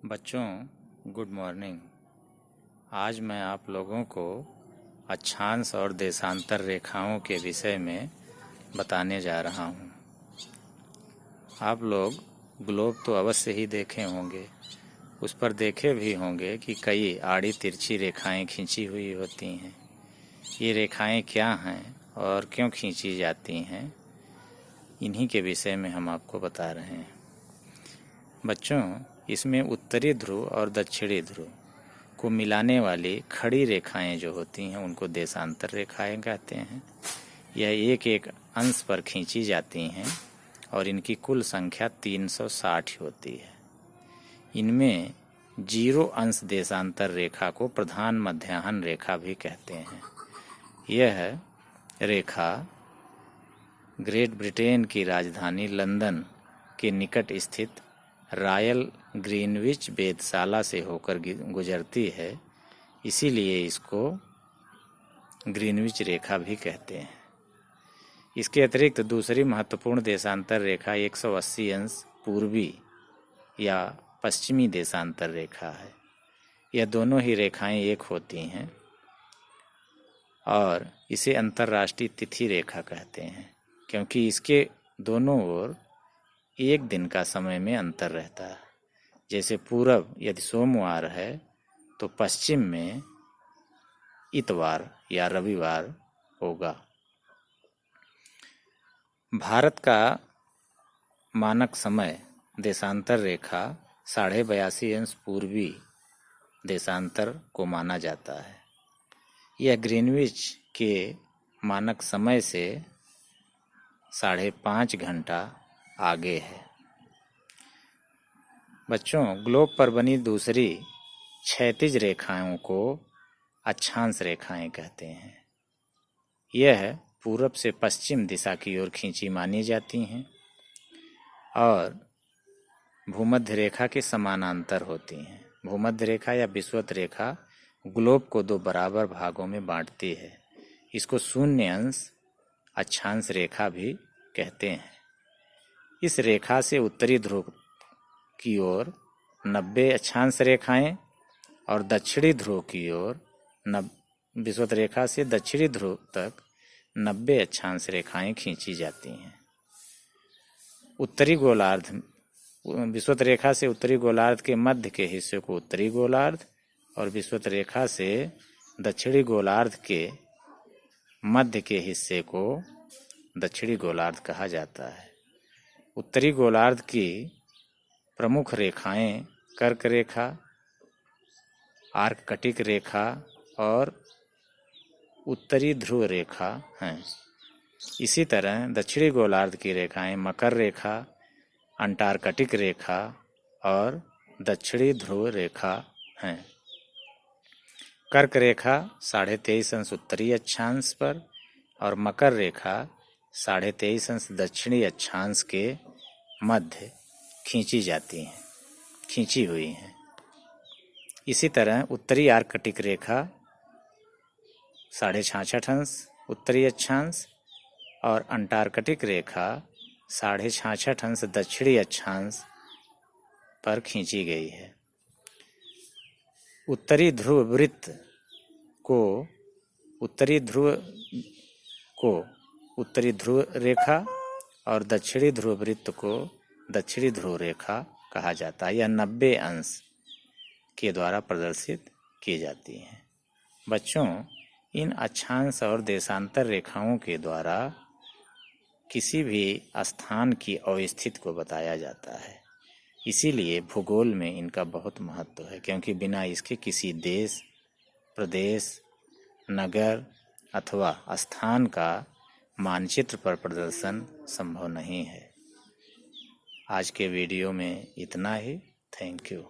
बच्चों, good morning. आज मैं आप लोगों को अक्षांश और देशांतर रेखाओं के विषय में बताने जा रहा हूँ। आप लोग ग्लोब तो अवश्य ही देखे होंगे, उस पर देखे भी होंगे कि कई आड़ी तिरछी रेखाएं खींची हुई होती हैं। ये रेखाएं क्या हैं और क्यों खींची जाती हैं, इन्हीं के विषय में हम आपको बता रहे हैं। बच्चों, इसमें उत्तरी ध्रुव और दक्षिणी ध्रुव को मिलाने वाली खड़ी रेखाएं जो होती हैं उनको देशांतर रेखाएं कहते हैं। यह एक एक अंश पर खींची जाती हैं और इनकी कुल संख्या 360 होती है। इनमें 0 अंश देशांतर रेखा को प्रधान मध्याह्न रेखा भी कहते हैं। यह रेखा ग्रेट ब्रिटेन की राजधानी लंदन के निकट स्थित रॉयल ग्रीनविच वेधशाला से होकर गुजरती है, इसीलिए इसको ग्रीनविच रेखा भी कहते हैं। इसके अतिरिक्त दूसरी महत्वपूर्ण देशांतर रेखा 180 अंश पूर्वी या पश्चिमी देशांतर रेखा है। यह दोनों ही रेखाएं एक होती हैं और इसे अंतर्राष्ट्रीय तिथि रेखा कहते हैं, क्योंकि इसके दोनों ओर एक दिन का समय में अंतर रहता है। जैसे पूरब यदि सोमवार है तो पश्चिम में इतवार या रविवार होगा। भारत का मानक समय देशांतर रेखा 82.5 अंश पूर्वी देशांतर को माना जाता है। यह ग्रीनविच के मानक समय से 5.5 घंटा आगे है। बच्चों, ग्लोब पर बनी दूसरी क्षैतिज रेखाओं को अक्षांश रेखाएं कहते हैं। यह पूरब से पश्चिम दिशा की ओर खींची मानी जाती हैं और भूमध्य रेखा के समानांतर होती हैं। भूमध्य रेखा या विषुवत रेखा ग्लोब को 2 बराबर भागों में बांटती है। इसको शून्य अंश अक्षांश रेखा भी कहते हैं। इस रेखा से उत्तरी ध्रुव की ओर 90 अक्षांश रेखाएं और दक्षिणी ध्रुव की ओर विषुवत रेखा से दक्षिणी ध्रुव तक 90 अक्षांश रेखाएं खींची जाती हैं। उत्तरी गोलार्ध विषुवत रेखा से उत्तरी गोलार्ध के मध्य के हिस्से को उत्तरी गोलार्ध और विषुवत रेखा से दक्षिणी गोलार्ध के मध्य के हिस्से को दक्षिणी गोलार्ध कहा जाता है। उत्तरी गोलार्ध की प्रमुख रेखाएं कर्क रेखा, आर्कटिक रेखा और उत्तरी ध्रुव रेखा हैं। इसी तरह दक्षिणी गोलार्ध की रेखाएं मकर रेखा, अंटार्कटिक रेखा और दक्षिणी ध्रुव रेखा हैं। कर्क रेखा 23.5 अंश उत्तरी अक्षांश पर और मकर रेखा 23.5 अंश दक्षिणी अक्षांश के मध्य खींची हुई हैं। इसी तरह उत्तरी आर्कटिक रेखा 66.5 अंश उत्तरी अक्षांश और अंटार्कटिक रेखा 66.5 अंश दक्षिणी अक्षांश पर खींची गई है। उत्तरी ध्रुव वृत्त को उत्तरी ध्रुव रेखा और दक्षिणी ध्रुव वृत्त को दक्षिणी ध्रुव रेखा कहा जाता है। यह 90 अंश के द्वारा प्रदर्शित की जाती हैं। बच्चों, इन अक्षांश और देशांतर रेखाओं के द्वारा किसी भी स्थान की अवस्थिति को बताया जाता है। इसीलिए भूगोल में इनका बहुत महत्व है, क्योंकि बिना इसके किसी देश, प्रदेश, नगर अथवा स्थान का मानचित्र पर प्रदर्शन संभव नहीं है। आज के वीडियो में इतना ही। Thank you.